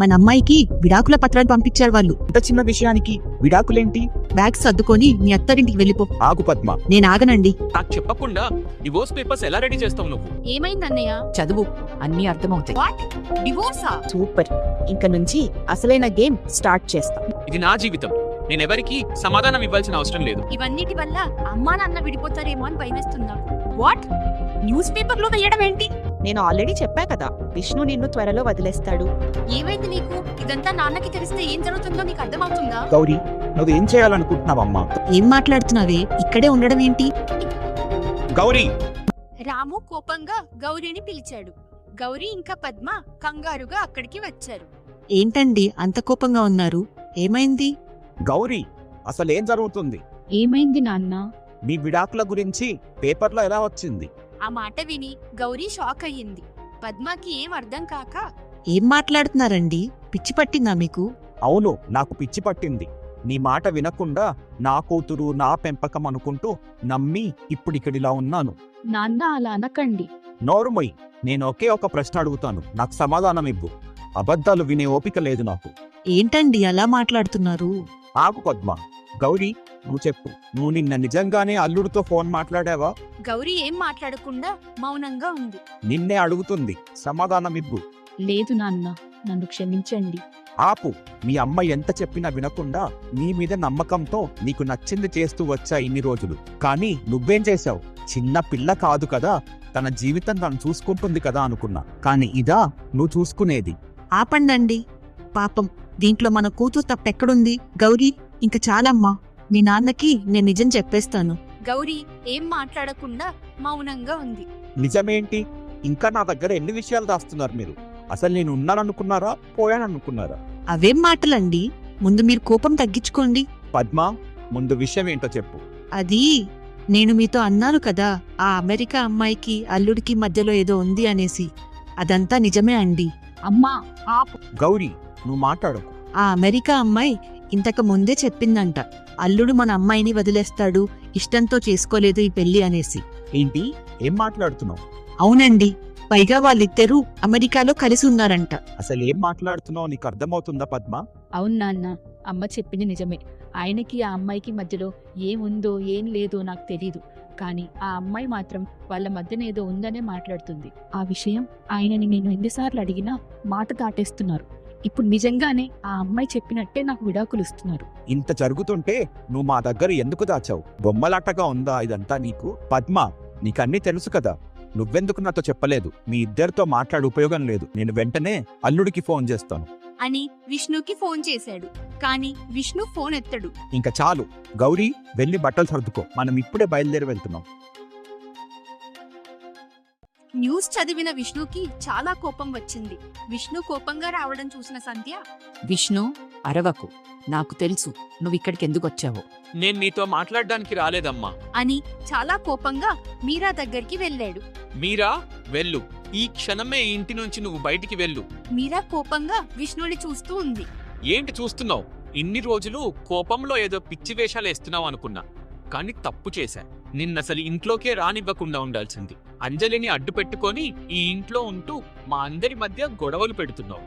మన అమ్మాయికి విడాకుల పత్రాలు పంపించారు వాళ్ళు. ఇంత చిన్న విషయానికి విడాకులేంటి? బ్యాగ్స్ సర్దుకొని మీ అత్తారింటికి వెళ్ళిపో. ఆగు పద్మ. నేను ఆగనండి. నాకు చెప్పకుండా డివోర్స్ పేపర్స్ ఎలా రెడీ చేస్తావు నువ్వు? ఏమైంది అన్నయ్య? చదువు, అన్నీ అర్థమవుతాయి. వాట్? డివోర్సా? సూపర్. ఇంక నుంచి అసలైన గేమ్ స్టార్ట్ చేస్తాం. ఇది నా జీవితం, నేనెవరికి సమాధానం ఇవ్వాల్సిన అవసరం లేదు. ఇవన్నిటి వల్ల అమ్మా నాన్న విడిపోతారేమో అని భయమేస్తుంది నాకు. వాట్? న్యూస్ పేపర్ లో వేయడం ఏంటి? నేను ఆల్రెడీ చెప్పా కదా, విష్ణు నిన్ను త్వరలో వదిలేస్తాడు. ఏమైంది నీకు? ఇదంతా నాన్నకి తెలిస్తే ఏం జరుగుతుందో నీకు అర్థమవుతుందా? గౌరీ, నువ్వేం చేయాలనుకుంటున్నావమ్మా? ఏం మాట్లాడుతున్నావే? ఇక్కడే ఉండడం ఏంటి? గౌరీ! రాము కోపంగా గౌరీని పిలిచాడు. గౌరీ ఇంకా పద్మ కంగారుగా అక్కడికి వచ్చారు. ఏంటండి అంత కోపంగా ఉన్నారు? ఏమైంది? గౌరీ, అసలేం జరుగుతుంది? ఏమైంది నాన్న? మీ విడాకుల గురించి పేపర్లో ఎలా వచ్చింది? ఆ మాట విని గౌరీ షాక్ అయ్యింది. పద్మకి ఏం అర్థం కాక, ఏం మాట్లాడుతున్నారండి? పిచ్చి పట్టిందా మీకు? అవును, నాకు పిచ్చి పట్టింది. నీ మాట వినకుండా నా కూతురు నా పెంపకం అనుకుంటూ నమ్మి ఇప్పుడిక్కడిలా ఉన్నాను. నాన్న అలా అనకండి. నోరుమొయ్. నేను ఒకే ఒక ప్రశ్న అడుగుతాను, నాకు సమాధానం ఇవ్వు. అబద్ధాలు వినే ఓపిక లేదు నాకు. ఏంటండి అలా మాట్లాడుతున్నారు? ఆగు పద్మ. గౌరీ, నువ్వు చెప్పు, నువ్వు నిన్న నిజంగానే అల్లుడితో ఫోన్ మాట్లాడావా? గౌరీ ఏం మాట్లాడకుండా మౌనంగా ఉంది. నిన్నే అడుగుతుంది, సమాధానం ఇవ్వు. లేదు నాన్న, నన్ను క్షమించండి. ఆపు. మీ అమ్మ ఎంత చెప్పినా వినకుండా నీ మీద నమ్మకంతో నీకు నచ్చింది చేస్తూ వచ్చా ఇన్ని రోజులు. కానీ నువ్వేం చేశావు? చిన్న పిల్ల కాదు కదా, తన జీవితం తను చూసుకుంటుంది కదా అనుకున్నా. కానీ ఇదా నువ్వు చూసుకునేది? ఆపండండి. పాపం, దీంట్లో మన కూతురు తప్పెక్కడుంది? గౌరీ, ఇంక చాలమ్మా. మీ నాన్నకి నేను నిజం చెప్పేస్తాను. గౌరీ ఏం మాట్లాడకుండా మౌనంగా ఉంది. నిజమేంటి? ఇంకా నా దగ్గర ఎన్ని విషయాలు దాస్తున్నారు మీరు? అసలు నేను ఉన్నాననుకున్నారా, పోయాననుకున్నారా? అవేం మాటలండి? ముందు మీరు కోపం తగ్గించుకోండి. పద్మ, ముందు విషయం ఏంటో చెప్పు. అది నేను మీతో అన్నాను కదా, ఆ అమెరికా అమ్మాయికి అల్లుడికి మధ్యలో ఏదో ఉంది అనేసి. అదంతా నిజమే అండి. అమ్మా ఆపు. గౌరీ, నువ్వు మాట్లాడకు. ఆ అమెరికా అమ్మాయి ఇంతకు ముందే చెప్పిందంట, అల్లుడు మన అమ్మాయిని వదిలేస్తాడు, ఇష్టంతో చేసుకోలేదు ఈ పెళ్లి అనేసి. ఏంటి? ఏం మాట్లాడుతున్నావు? అవునండి, పైగా వాళ్ళిద్దరూ అమెరికాలో కలిసి ఉన్నారంట. అసలు ఏం మాట్లాడుతున్నావు నీకు అర్థమవుతుందా పద్మ? అవును నాన్న, అమ్మ చెప్పింది నిజమే. ఆయనకి ఆ అమ్మాయికి మధ్యలో ఏముందో ఏం లేదో నాకు తెలీదు. కానీ ఆ అమ్మాయి మాత్రం వాళ్ళ మధ్యన ఏదో ఉందనే మాట్లాడుతుంది. ఆ విషయం ఆయనని నేను ఎన్నిసార్లు అడిగినా మాట దాటేస్తున్నారు. ఇప్పుడు నిజంగానే ఆ అమ్మాయి చెప్పినట్టే నాకు విడాకులు ఇస్తున్నారు. ఇంత జరుగుతుంటే నువ్వు మా దగ్గర ఎందుకు దాచావు? బొమ్మలాటగా ఉందా ఇదంతా నీకు? పద్మ, నీకన్నీ తెలుసు కదా, నువ్వెందుకు నాతో చెప్పలేదు? మీ ఇద్దరితో మాట్లాడే ఉపయోగం లేదు. నేను వెంటనే అల్లుడికి ఫోన్ చేస్తాను అని విష్ణుకి ఫోన్ చేశాడు. కానీ విష్ణు ఫోన్ ఎత్తడు. ఇంకా చాలు. గౌరీ, వెళ్ళి బట్టలు సర్దుకో, మనం ఇప్పుడే బయలుదేరి వెళ్తున్నాం. న్యూస్ చదివిన విష్ణుకి చాలా కోపం వచ్చింది. విష్ణు కోపంగా రావడం చూసిన సంధ్య, విష్ణు, అరవకు. నాకు తెలుసు నువ్విక్కడికి ఎందుకు వచ్చావో. నేను నీతో మాట్లాడడానికి రాలేదమ్మా. అని చాలా కోపంగా మీరా దగ్గరికి వెళ్ళాడు. మీరా, వెళ్ళు. ఈ క్షణమే ఈ ఇంటి నుంచి నువ్వు బయటికి వెళ్ళు. మీరా కోపంగా విష్ణుని చూస్తూ ఉంది. ఏంటి చూస్తున్నావు? ఇన్ని రోజులు కోపంలో ఏదో పిచ్చి వేషాలు వేస్తున్నావు అనుకున్నా, కానీ తప్పు చేశా. నిన్నసలు ఇంట్లోకే రానివ్వకుండా ఉండాల్సింది. అంజలిని అడ్డు పెట్టుకొని ఈ ఇంట్లో ఉంటూ మా అందరి మధ్య గొడవలు పెడుతున్నావు.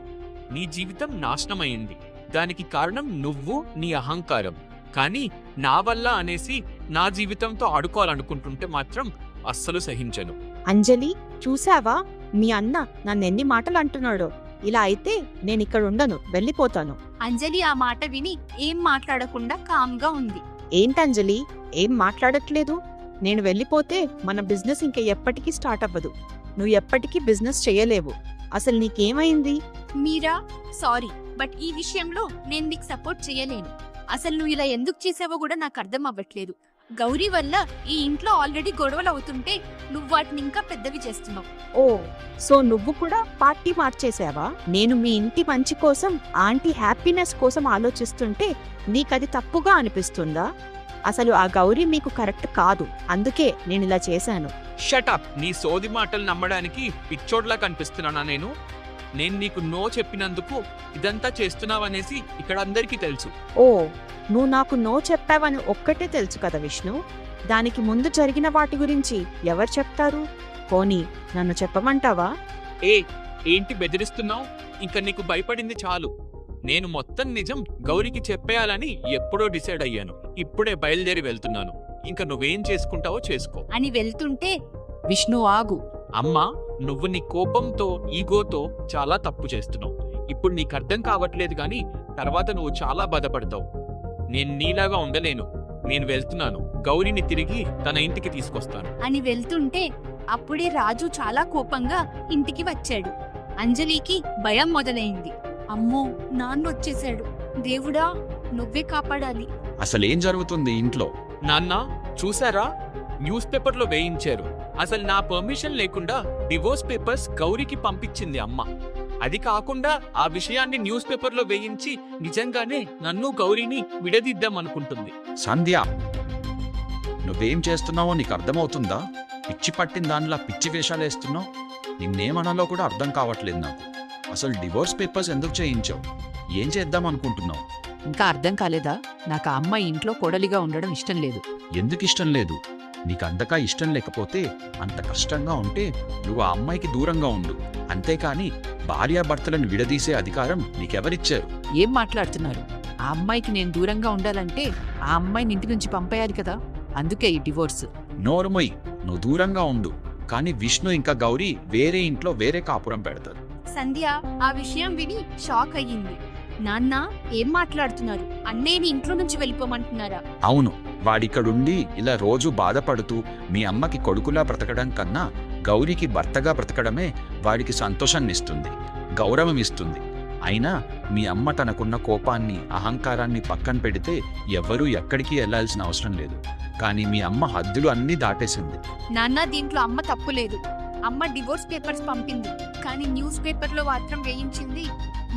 నీ జీవితం నాశనమైంది. దానికి కారణం నువ్వు, నీ అహంకారం. కానీ నా వల్ల అనేసి నా జీవితంతో ఆడుకోవాలనుకుంటుంటే మాత్రం అస్సలు సహించను. అంజలి, చూసావా? మీ అన్న నన్నెన్ని మాటలు అంటున్నాడో. ఇలా అయితే నేనిక్కడ ఉండను, వెళ్ళిపోతాను. అంజలి ఆ మాట విని ఏం మాట్లాడకుండా కామ్గా ఉంది. ఏంటంజలి, ఏం మాట్లాడట్లేదు? నేను వెళ్ళిపోతే మన బిజినెస్ ఇంక ఎప్పటికీ స్టార్ట్ అవ్వదు. నువ్వు ఎప్పటికీ బిజినెస్ చేయలేవు. అసలు నీకేమైంది? మీరా, సారీ, బట్ ఈ విషయంలో నేను నీకు సపోర్ట్ చేయలేను. అసలు నువ్వు ఇలా ఎందుకు చేసావో కూడా నాకు అర్థం అవ్వట్లేదు. గౌరీ వల్ల ఈ ఇంట్లో ఆల్రెడీ గొడవలు అవుతుంటే నువ్వు వాటిని ఇంకా పెద్దవి చేస్తున్నావు. ఓ, సో నువ్వు కూడా పార్టీ మార్చేసావా? నేను మీ ఇంటి మంచి కోసం, ఆంటీ హ్యాపీనెస్ కోసం ఆలోచిస్తుంటే నీకది తప్పుగా అనిపిస్తుందా? అసలు ఆ గౌరీ మీకు కరెక్ట్ కాదు, అందుకే నేను ఇలా చేశాను. షటప్. నీ సోది మాటలు నమ్మడానికి పిచ్చోడ్లా కనిపిస్తున్నానా నేను? నేను నీకు నో చెప్పినందుకు ఇదంతా చేస్తున్నావనేసి ఇక్కడ అందరికీ తెలుసు. ఓ, నువ్వు నాకు నో చెప్పావని ఒక్కటే తెలుసు కదా విష్ణు. దానికి ముందు జరిగిన వాటి గురించి ఎవరు చెప్తారు? పోనీ నన్ను చెప్పమంటావా? ఏంటి బెదిరిస్తున్నావు? ఇంక నీకు భయపడింది చాలు. నేను మొత్తం నిజం గౌరికి చెప్పేయాలని ఎప్పుడో డిసైడ్ అయ్యాను. ఇప్పుడే బయలుదేరి వెళ్తున్నాను. ఇంక నువ్వేం చేసుకుంటావో చేసుకో అని వెళ్తుంటే విష్ణు ఆగు. అమ్మా, నువ్వు నీ కోపంతో ఈగోతో చాలా తప్పు చేస్తున్నావు. ఇప్పుడు నీకు అర్థం కావట్లేదు గాని తర్వాత నువ్వు చాలా బాధపడతావు. నేను నీలాగా ఉండలేను. నేను వెళ్తున్నాను. గౌరీని తిరిగి తన ఇంటికి తీసుకొస్తాను. అని వెళ్తుంటే అప్పుడే రాజు చాలా కోపంగా ఇంటికి వచ్చాడు. అంజలికి భయం మొదలైంది. అమ్మో, నాన్న వచ్చేశాడు. దేవుడా, నువ్వే కాపాడాలి. అసలేం జరుగుతుంది ఇంట్లో? నాన్న, చూసారా? న్యూస్ పేపర్లో వేయించారు. అసలు నా పర్మిషన్ లేకుండా డివోర్స్ పేపర్స్ గౌరికి పంపించింది అమ్మ. అది కాకుండా ఆ విషయాన్ని న్యూస్ పేపర్లో వేయించి నిజంగానే నన్ను గౌరీని విడదీద్దామనుకుంటుంది. సంధ్య, నువ్వేం చేస్తున్నావో నీకు అర్థమవుతుందా? పిచ్చి పట్టిన దానిలా పిచ్చి వేషాలేస్తున్నావు. నిన్నేమనాలో కూడా అర్థం కావట్లేదు నాకు. అసలు డివోర్స్ పేపర్స్ ఎందుకు చేయించావు? ఏం చేద్దాం అనుకుంటున్నావు? ఇంకా అర్థం కాలేదా? నాకు ఆ అమ్మాయి ఇంట్లో కోడలిగా ఉండడం ఇష్టం లేదు. ఎందుకు ఇష్టం లేదు? నీకు అంతగా ఇష్టం లేకపోతే, అంత కష్టంగా ఉంటే నువ్వు ఆ అమ్మాయికి దూరంగా ఉండు. అంతేకాని భార్యాభర్తలను విడదీసే అధికారం నీకెవరిచ్చారు? ఏం మాట్లాడుతున్నారు? ఆ అమ్మాయికి నేను దూరంగా ఉండాలంటే ఆ అమ్మాయిని ఇంటి నుంచి పంపేయాలి కదా. అందుకే ఈ డివోర్స్. నోరుమొయ్, నువ్వు దూరంగా ఉండు. కానీ విష్ణు ఇంకా గౌరీ వేరే ఇంట్లో వేరే కాపురం పెడతారు. సంధ్య ఆ విషయం విని షాక్ అయ్యింది. నాన్న, ఏం మాట్లాడుతున్నారు? అన్నయ్యని ఇంట్లో నుంచి వెళ్ళిపోమంటున్నారా? అవును, వాడిక్కడుండి ఇలా రోజు బాధపడుతూ మీ అమ్మకి కొడుకులా బ్రతకడం కన్నా గౌరీకి భర్తగా బ్రతకడమే వాడికి సంతోషాన్నిస్తుంది, గౌరవం ఇస్తుంది. అయినా మీ అమ్మ తనకున్న కోపాన్ని, అహంకారాన్ని పక్కన పెడితే ఎవ్వరూ ఎక్కడికి వెళ్లాల్సిన అవసరం లేదు. కానీ మీ అమ్మ హద్దులు అన్నీ దాటేసింది. నాన్న, దీంట్లో అమ్మ తప్పు లేదు. అమ్మ డివోర్స్ పేపర్స్ పంపింది, కానీ న్యూస్ పేపర్లో మాత్రం వేయించింది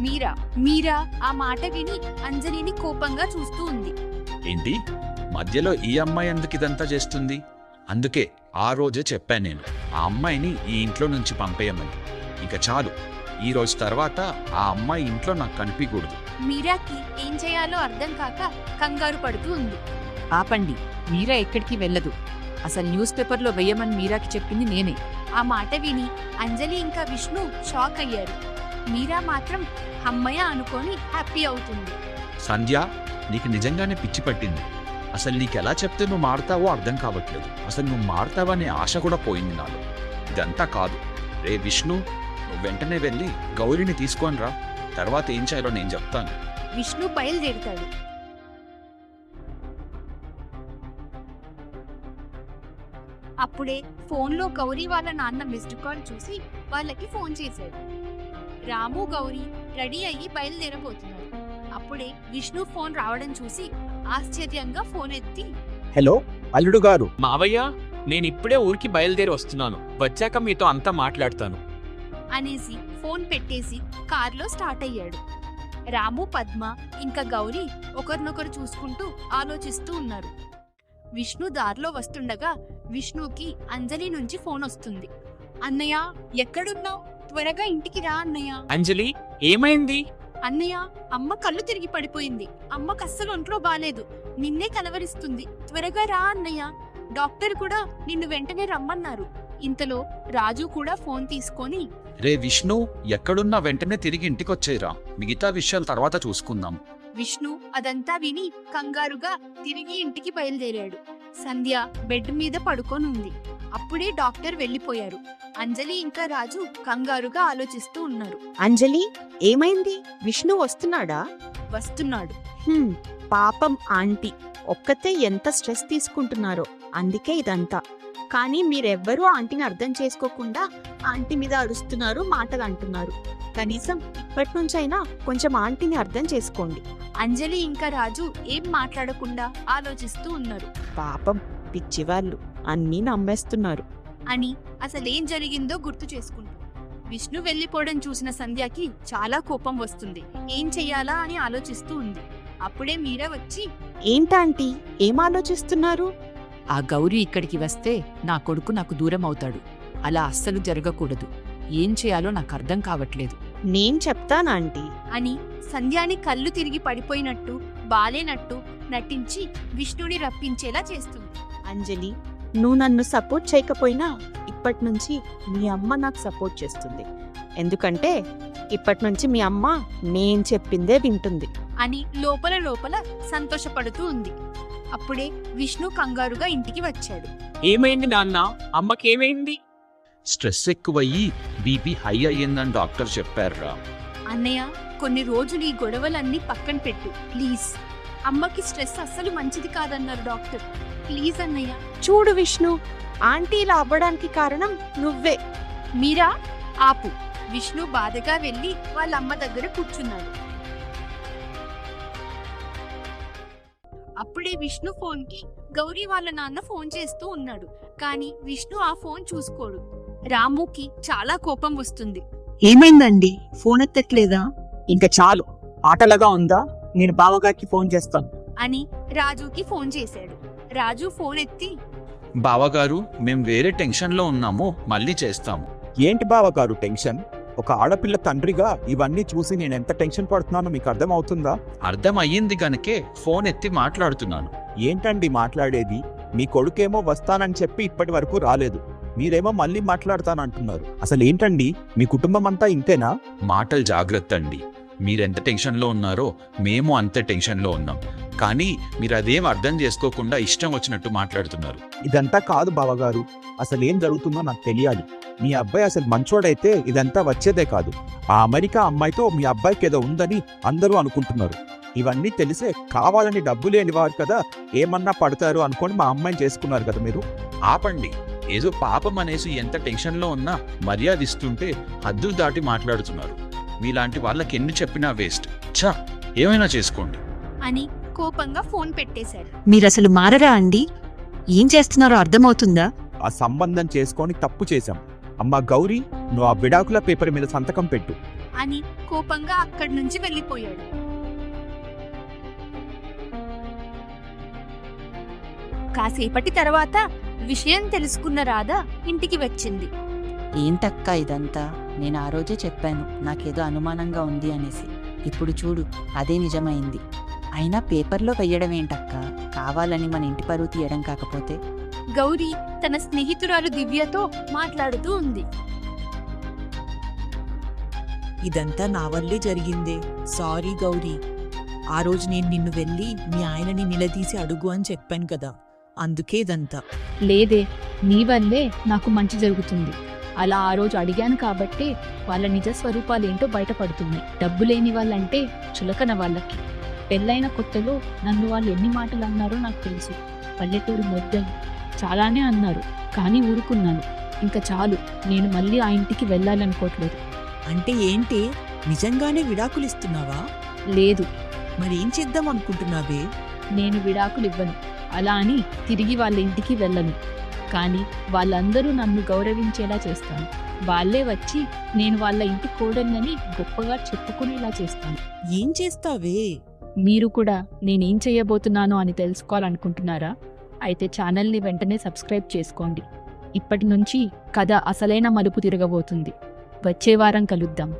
మీరా. మీరా ఆ మాట విని అంజలిని కోపంగా చూస్తూ ఉంది. ఏంటి? మధ్యలో ఈ అమ్మాయి ఎందుకు ఇదంతా చేస్తుంది? అందుకే ఆ రోజే చెప్పాను నేను, ఆ అమ్మాయిని ఈ ఇంట్లో నుంచి పంపేయమని. ఇక చాలు, ఈ రోజు తర్వాత ఆ అమ్మాయి ఇంట్లో నాకు కనిపించకూడదు. మీరాకి ఏం చేయాలో అర్థం కాక కంగారు పడుతూ ఉంది. ఆపండి, మీరా ఎక్కడికి వెళ్ళదు. అసలు న్యూస్ పేపర్లో వెయ్యమని మీరాకి చెప్పింది నేనే. ఆ మాట విని అంజలి ఇంకా విష్ణు షాక్ అయ్యారు. మీరా మాత్రం అమ్మయ్య అనుకొని హ్యాపీ అవుతుంది. సంధ్య, నీకు నిజంగానే పిచ్చి పట్టింది. అసలు నీకెలా చెప్తే నువ్వు మారుతావో అర్థం కావట్లేదు. అసలు నువ్వు మారుతావనే ఆశ కూడా పోయింది నాలో. ఇదంతా కాదు. రే విష్ణు, నువ్వు వెంటనే వెళ్ళి గౌరీని తీసుకొని రా. తర్వాత ఏం చేయాలో నేను చెప్తాను. విష్ణు బయలుదేరుతాడు. అప్పుడే ఫోన్లో గౌరీ వాళ్ళ నాన్న మిస్డ్ కాల్ చూసి వాళ్ళకి ఫోన్ చేశాడు. రాము, గౌరీ రెడీ అయ్యి బయలుదేరబోతున్నారు. అప్పుడే విష్ణు ఫోన్ రావడం చూసి ఆశ్చర్యంగా ఫోన్ ఎత్తి, హలో అల్లుడు గారు. మావయ్య, నేనిప్పుడే ఊరికి బయలుదేరి వస్తున్నాను. వచ్చాక మీతో అంతా మాట్లాడతాను అనేసి ఫోన్ పెట్టేసి కారులో స్టార్ట్ అయ్యాడు. రాము, పద్మ ఇంకా గౌరీ ఒకరినొకరు చూసుకుంటూ ఆలోచిస్తూ ఉన్నారు. విష్ణు దారిలో వస్తుండగా విష్ణుకి అంజలి నుంచి ఫోన్ వస్తుంది. అన్నయ్య, ఎక్కడున్నావు? త్వరగా ఇంటికి రా అన్నయ్య. అంజలి, ఏమైంది? అన్నయ్య, అమ్మ కళ్ళు తిరిగి పడిపోయింది. అమ్మకు అస్సలు ఒంట్లో బాలేదు. నిన్నే కలవరిస్తుంది. త్వరగా రా అన్నయ్య. డాక్టర్ కూడా నిన్ను వెంటనే రమ్మన్నారు. ఇంతలో రాజు కూడా ఫోన్ తీసుకొని, రే విష్ణు, ఎక్కడున్నా వెంటనే తిరిగి ఇంటికొచ్చేయరా. మిగతా విషయాలు తర్వాత చూసుకుందాం. విష్ణు అదంతా విని కంగారుగా తిరిగి ఇంటికి బయలుదేరాడు. సంధ్య బెడ్ మీద పడుకోనుంది. అప్పుడే డాక్టర్ వెళ్ళిపోయారు. అంజలి ఇంకా రాజు కంగారుగా ఆలోచిస్తూ ఉన్నారు. అంజలి, ఏమైంది? విష్ణు వస్తున్నాడా? వస్తున్నాడు. పాపం ఆంటీ ఒక్కతే ఎంత స్ట్రెస్ తీసుకుంటున్నారో, అందుకే ఇదంతా. కానీ మీరెవ్వరూ ఆంటీని అర్థం చేసుకోకుండా ఆంటీ మీద అరుస్తున్నారు, మాటలు అంటున్నారు. కనీసం ఇప్పటి నుంచైనా కొంచెం ఆంటీని అర్థం చేసుకోండి. అంజలి ఇంకా రాజు ఏం మాట్లాడకుండా ఆలోచిస్తూ ఉన్నారు. పాపం పిచ్చివాళ్ళు అన్నీ నమ్మేస్తున్నారు అని అసలేం జరిగిందో గుర్తు చేసుకుంటూ. విష్ణు వెళ్ళిపోవడం చూసిన సంధ్యకి చాలా కోపం వస్తుంది. ఏం చెయ్యాలా అని ఆలోచిస్తూ ఉంది. అప్పుడే మీరా వచ్చి, ఏంటాంటీ ఏం ఆలోచిస్తున్నారు? ఆ గౌరీ ఇక్కడికి వస్తే నా కొడుకు నాకు దూరం అవుతాడు. అలా అస్సలు జరగకూడదు. ఏం చేయాలో నాకు అర్థం కావట్లేదు. నేను చెప్తానాంటీ అని సంధ్యాని కళ్ళు తిరిగి పడిపోయినట్టు, బాలేనట్టు నటించి విష్ణుని రప్పించేలా చేస్తుంది. అంజలి, నువ్వు నన్ను సపోర్ట్ చేయకపోయినా ఇప్పటి నుంచి మీ అమ్మ నాకు సపోర్ట్ చేస్తుంది. ఎందుకంటే ఇప్పటి నుంచి మీ అమ్మ నేను చెప్పిందే వింటుంది. అని లోపల లోపల సంతోషపడుతూ ఉంది. అప్పుడే విష్ణు కంగారుగా ఇంటికి వచ్చాడు. ఏమైంది నాన్న? అమ్మకేమైంది? స్ట్రెస్ ఎక్కువయ్యి బీపీ హై అయ్యిందని డాక్టర్ చెప్పారురా. అన్నయ్య, కొన్ని రోజులు ఈ గొడవలన్నీ పక్కన పెట్టు ప్లీజ్. అమ్మకి స్ట్రెస్ అస్సలు మంచిది కాదన్నారు డాక్టర్. ప్లీజ్ అన్నయ్య. చూడు విష్ణు, ఆంటీ ఇలా అవ్వడానికి కారణం నువ్వే. మీరా ఆపు. విష్ణు బాధగా వెళ్ళి వాళ్ళ అమ్మ దగ్గర కూర్చున్నాడు. అప్పుడే విష్ణు ఫోన్ కి గౌరీ వాళ్ళ నాన్న ఫోన్ చేస్తూ ఉన్నాడు. కానీ విష్ణు ఆ ఫోన్ చూసుకోడు. రాముకి చాలా కోపం వస్తుంది. ఏమైందండి? ఫోన్ ఎత్తట్లేదా? ఇంకా చాలు, ఆటలుగా ఉందా? నేను బావగారికి ఫోన్ చేస్తాను. అని రాజుకి ఫోన్ చేశాడు. రాజు ఫోన్ ఎత్తి, బావగారు, మేం వేరే టెన్షన్లో ఉన్నాము, మళ్ళీ చేస్తాము. ఏంటి బావగారు టెన్షన్? ఒక ఆడపిల్ల తండ్రిగా ఇవన్నీ చూసి నేను ఎంత టెన్షన్ పడుతున్నానో మీకు అర్థమవుతుందా? అర్థమయ్యింది గనకే ఫోన్ ఎత్తి మాట్లాడుతున్నాను. ఏంటండి మాట్లాడేది? మీ కొడుకేమో వస్తానని చెప్పి ఇప్పటి వరకు రాలేదు, మీరేమో మళ్ళీ మాట్లాడతానంటున్నారు. అసలు ఏంటండి, మీ కుటుంబం అంతా ఇంతేనా? మాటలు జాగ్రత్త అండి. మీరెంత టెన్షన్లో ఉన్నారో మేము అంతే టెన్షన్లో ఉన్నాం. కానీ మీరు అదేం అర్థం చేసుకోకుండా ఇష్టం వచ్చినట్టు మాట్లాడుతున్నారు. ఇదంతా కాదు బావగారు, అసలు ఏం జరుగుతుందో నాకు తెలియాలి. మీ అబ్బాయి అసలు మంచోడైతే ఇదంతా వచ్చేదే కాదు. ఆ అమెరికా అమ్మాయితో మీ అబ్బాయికి ఏదో ఉందని అందరూ అనుకుంటున్నారు. ఇవన్నీ తెలిసే కావాలని డబ్బు లేని వారు కదా ఏమన్నా పడతారు అనుకొని మా అమ్మాయిని చేసుకున్నారు కదా మీరు. ఆపండి. ఏదో పాపం అనేసి ఎంత టెన్షన్లో ఉన్నా మర్యాద ఇస్తుంటే హద్దులు దాటి మాట్లాడుతున్నారు. మీలాంటి వాళ్ళకి ఎన్ని చెప్పినా వేస్ట్. ఛా, ఏమైనా చేసుకోండి అని కోపంగా ఫోన్ పెట్టేశాడు. మీరసలు మారరా అండి? ఏం చేస్తున్నారో అర్థమవుతుందా? ఆ సంబంధం చేసుకొని తప్పు చేశాం. అమ్మా గౌరీ, నువ్వు ఆ విడాకుల పేపర్ మీద సంతకం పెట్టు అని కోపంగా అక్కడి నుంచి వెళ్ళిపోయాడు. కాసేపటి తర్వాత విషయం తెలుసుకున్న రాధ ఇంటికి వచ్చింది. ఏంటక్కా ఇదంతా? నేను ఆ రోజే చెప్పాను నాకేదో అనుమానంగా ఉంది అనేసి. ఇప్పుడు చూడు, అదే నిజమైంది. అయినా పేపర్లో వెయ్యడం ఏంటక్కా? కావాలని మన ఇంటి పరువు తీయడం కాకపోతే? గౌరీ తన స్నేహితురాలు దివ్యతో మాట్లాడుతూ ఉంది. ఇదంతా నా వల్లే జరిగిందే. సారీ గౌరీ. ఆ రోజు నేను నిన్ను వెళ్ళి మీ ఆయనని నిలదీసి అడుగు అని చెప్పాను కదా, అందుకే ఇదంతా. లేదే, నీ వల్లే నాకు మంచి జరుగుతుంది. అలా ఆ రోజు అడిగాను కాబట్టే వాళ్ళ నిజ స్వరూపాలేంటో బయటపడుతున్నాయి. డబ్బు లేని వాళ్ళంటే చులకన వాళ్ళకి. పెళ్ళైన కొత్తలో నన్ను వాళ్ళు ఎన్ని మాటలు అన్నారో నాకు తెలుసు. పల్లెటూరు మొద్దలు చాలానే అన్నారు, కానీ ఊరుకున్నాను. ఇంకా చాలు, నేను మళ్ళీ ఆ ఇంటికి వెళ్ళాలనుకోవట్లేదు. అంటే ఏంటి, నిజంగానే విడాకులు ఇస్తున్నావా? లేదు, మరేం చేద్దాం అనుకుంటున్నావే? నేను విడాకులు ఇవ్వను. అలా అని తిరిగి వాళ్ళ ఇంటికి వెళ్ళను. కానీ వాళ్ళందరూ నన్ను గౌరవించేలా చేస్తాను. వాళ్ళే వచ్చి నేను వాళ్ళ ఇంటి కోడన్నని గొప్పగా చెప్పుకునేలా చేస్తాను. ఏం చేస్తావే? మీరు కూడా నేనేం చేయబోతున్నానో అని తెలుసుకోవాలనుకుంటున్నారా? అయితే ఛానల్ని వెంటనే సబ్స్క్రైబ్ చేసుకోండి. ఇప్పటి నుంచి కథ అసలైన మలుపు తిరగబోతుంది. వచ్చే వారం కలుద్దాం.